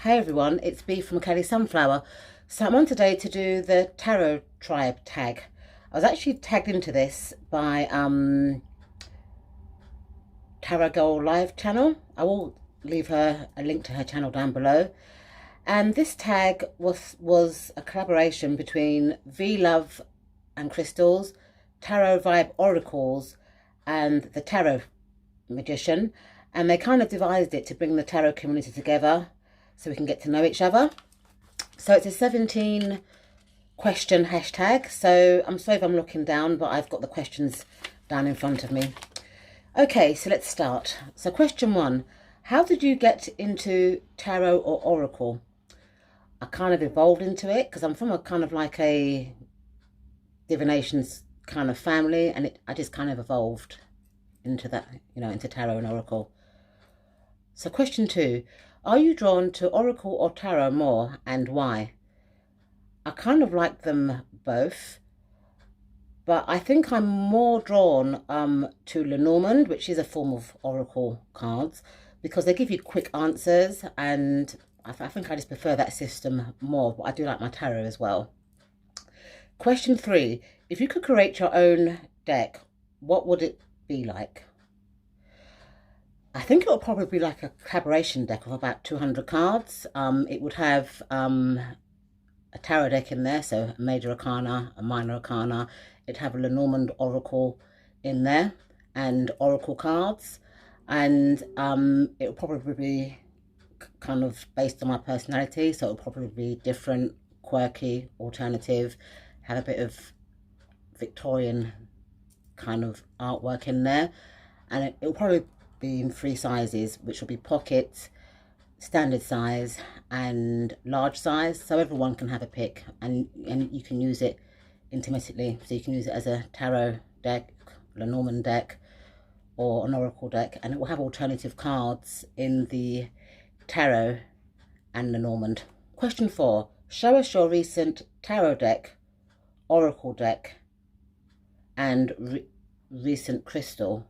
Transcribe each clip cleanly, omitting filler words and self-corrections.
Hey everyone, it's Bee from Kelly Sunflower. So I'm on today to do the Tarot Tribe tag. I was actually tagged into this by Tarotgirl live channel. I will leave her a link to her channel down below. And this tag was a collaboration between V Love and Crystals, Tarot Vibe Oracles, and the Tarot Magician. And they kind of devised it to bring the tarot community together so we can get to know each other. So it's a 17 question hashtag. So I'm sorry if I'm looking down, but I've got the questions down in front of me. Okay, so let's start. So question 1, how did you get into tarot or oracle? I kind of evolved into it because I'm from a kind of like a divinations kind of family, and I just kind of evolved into that, into tarot and oracle. So question 2, are you drawn to oracle or tarot more, and why? I kind of like them both, but I think I'm more drawn to Lenormand, which is a form of oracle cards, because they give you quick answers, and I think I just prefer that system more, but I do like my tarot as well. Question 3, if you could create your own deck, what would it be like? I think it would probably be like a collaboration deck of about 200 cards. It would have a tarot deck in there, so a major arcana, a minor arcana. It'd have a Lenormand oracle in there and oracle cards. And it would probably be kind of based on my personality. So it would probably be different, quirky, alternative, have a bit of Victorian kind of artwork in there. And it will probably be in 3 sizes, which will be pocket, standard size and large size, so everyone can have a pick, and you can use it intermittently. So you can use it as a tarot deck, Lenormand deck, or an oracle deck, and it will have alternative cards in the tarot and Lenormand. Question 4, show us your recent tarot deck, oracle deck and recent crystal,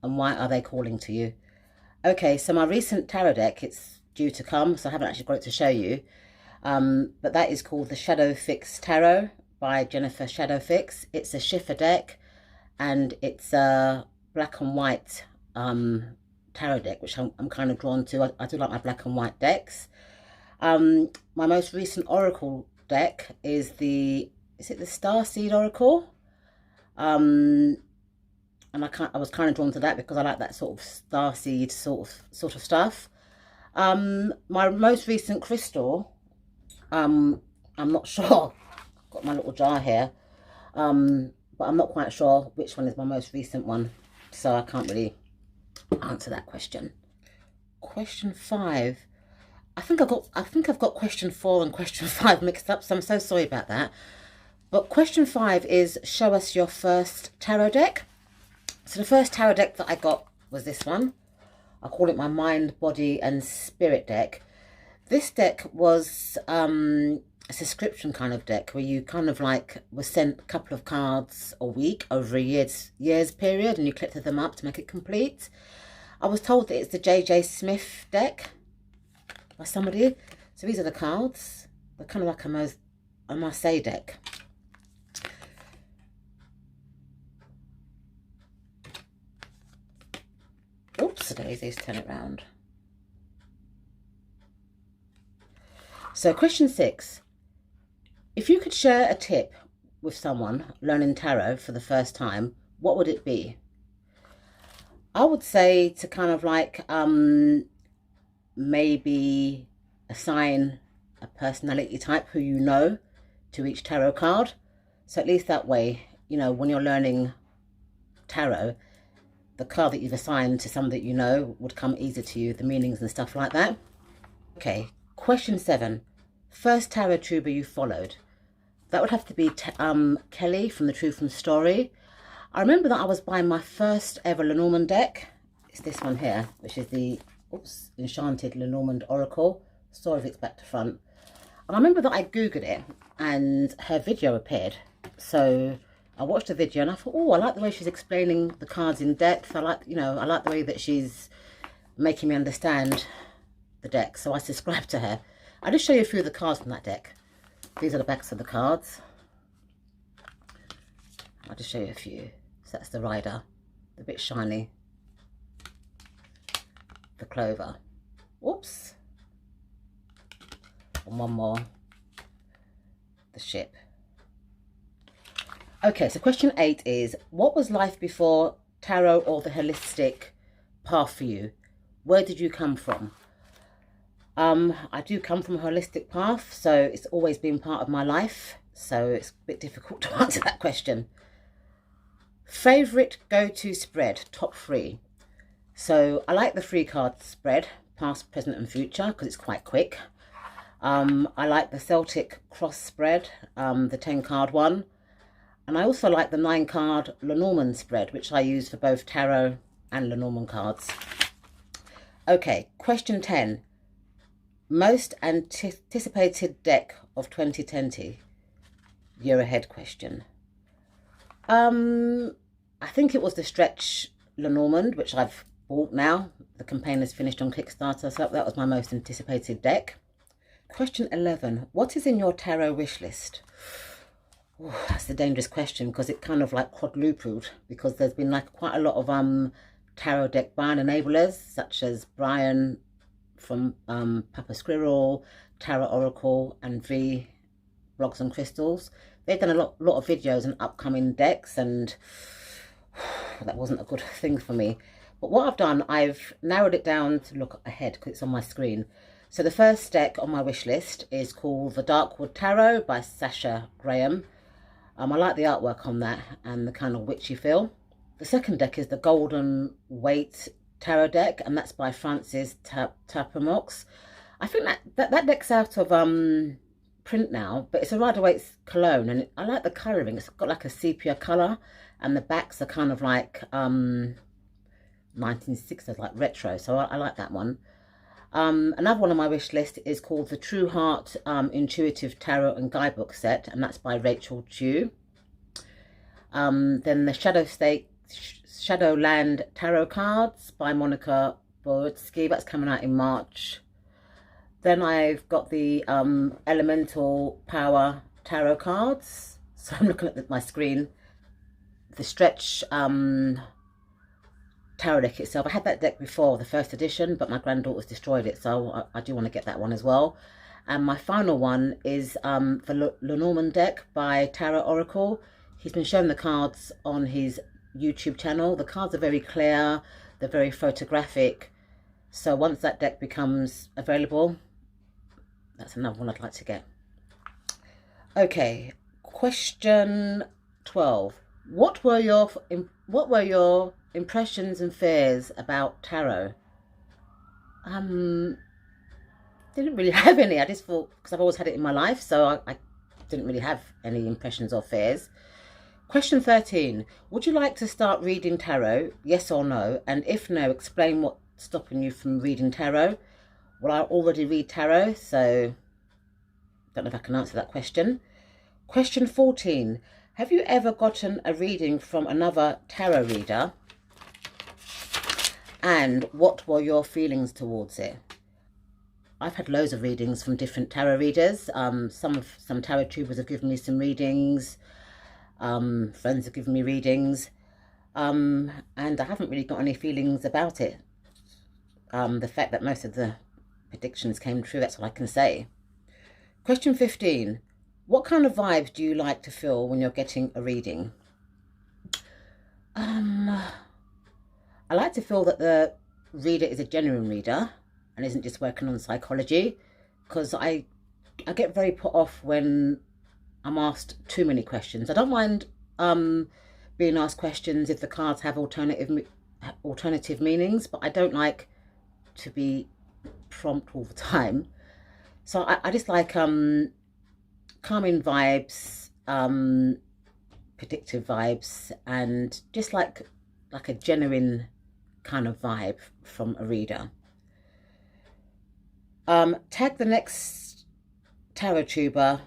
and why are they calling to you? Okay, so my recent tarot deck, it's due to come, so I haven't actually got it to show you. But that is called the Shadow Fix Tarot by Jennifer Shadow Fix. It's a shifter deck, and it's a black and white tarot deck, which I'm kind of drawn to. I do like my black and white decks. My most recent oracle deck is it the Starseed Oracle? And I was kind of drawn to that because I like that sort of starseed sort of stuff. My most recent crystal, I'm not sure. I've got my little jar here, but I'm not quite sure which one is my most recent one, so I can't really answer that question. Question 5. I think I've got question 4 and question 5 mixed up, so I'm so sorry about that. But question 5 is, show us your first tarot deck. So the first tarot deck that I got was this one. I call it my Mind, Body and Spirit deck. This deck was a subscription kind of deck where you kind of like were sent a couple of cards a week over a year's period, and you collected them up to make it complete. I was told that it's the J.J. Smith deck by somebody. So these are the cards. They're kind of like a Marseille deck. Oops, daisies, turn it round. So question 6, if you could share a tip with someone learning tarot for the first time, what would it be? I would say to kind of like maybe assign a personality type who you know to each tarot card. So at least that way, when you're learning tarot, the card that you've assigned to someone that you know would come easy to you, the meanings and stuff like that. Okay, question 7, first TarotTuber you followed. That would have to be Kelly from the Truth and Story. I remember that I was buying my first ever Lenormand deck. It's this one here, which is the Enchanted Lenormand Oracle. Story of it's back to front. And I remember that I Googled it and her video appeared. So I watched the video and I thought, oh, I like the way she's explaining the cards in depth. I like the way that she's making me understand the deck, so I subscribe to her. I'll just show you a few of the cards from that deck. These are the backs of the cards. I'll just show you a few. So that's the Rider, the bit shiny, the Clover. Whoops. And one more, the Ship. Okay, so question 8 is, what was life before tarot or the holistic path for you? Where did you come from? I do come from a holistic path, so it's always been part of my life, so it's a bit difficult to answer that question. Favourite go-to spread, top 3. So I like the 3 card spread, past, present and future, because it's quite quick. I like the Celtic cross spread, the 10 card one. And I also like the 9 card Lenormand spread, which I use for both tarot and Lenormand cards. Okay, question 10. Most anticipated deck of 2020. Year ahead question. I think it was the Stretch Lenormand, which I've bought now. The campaign is finished on Kickstarter, so that was my most anticipated deck. Question 11. What is in your tarot wish list? Ooh, that's a dangerous question because it kind of like quadrupled, because there's been like quite a lot of tarot deck buying enablers, such as Brian from Papa Squirrel, Tarot Oracle and V Blogs and Crystals. They've done a lot of videos and upcoming decks, and that wasn't a good thing for me. But what I've done, I've narrowed it down to look ahead because it's on my screen. So the first deck on my wish list is called the Darkwood Tarot by Sasha Graham. I like the artwork on that and the kind of witchy feel. The second deck is the Golden Weight Tarot deck, and that's by Francis Tapamox. I think that deck's out of print now, but it's a Rider-Waite's cologne, and I like the colouring. It's got like a sepia colour, and the backs are kind of like 1960s, like retro, so I like that one. Another one on my wish list is called the True Heart Intuitive Tarot and Guidebook Set, and that's by Rachel Chu. Then the Shadowland Tarot Cards by Monica Boritsky, that's coming out in March. Then I've got the Elemental Power Tarot Cards, so I'm looking at my screen. The Stretch tarot deck itself, I had that deck before, the first edition, but my granddaughter's destroyed it, so I do want to get that one as well. And my final one is the Lenormand deck by Tarot Oracle. He's been showing the cards on his YouTube channel. The cards are very clear, they're very photographic, so once that deck becomes available, that's another one I'd like to get. Okay, question 12. What were your impressions and fears about tarot? Didn't really have any. I just thought, because I've always had it in my life, so I didn't really have any impressions or fears. Question 13. Would you like to start reading tarot? Yes or no? And if no, explain what's stopping you from reading tarot. Well, I already read tarot, so don't know if I can answer that question. Question 14. Have you ever gotten a reading from another tarot reader? And what were your feelings towards it? I've had loads of readings from different tarot readers. Some TarotTubers have given me some readings. Friends have given me readings. And I haven't really got any feelings about it. The fact that most of the predictions came true, that's all I can say. Question 15. What kind of vibes do you like to feel when you're getting a reading? I like to feel that the reader is a genuine reader and isn't just working on psychology, because I get very put off when I'm asked too many questions. I don't mind being asked questions if the cards have alternative meanings, but I don't like to be prompt all the time. So I just like calming vibes, predictive vibes, and just like a genuine kind of vibe from a reader. Tag the next TarotTuber.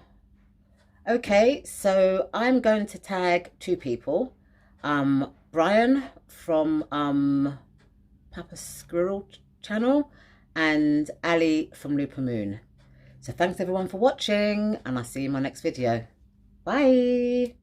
Okay, so I'm going to tag 2 people. Brian from Papa Squirrel channel, and Ali from Lupa Moon. So thanks everyone for watching, and I'll see you in my next video. Bye!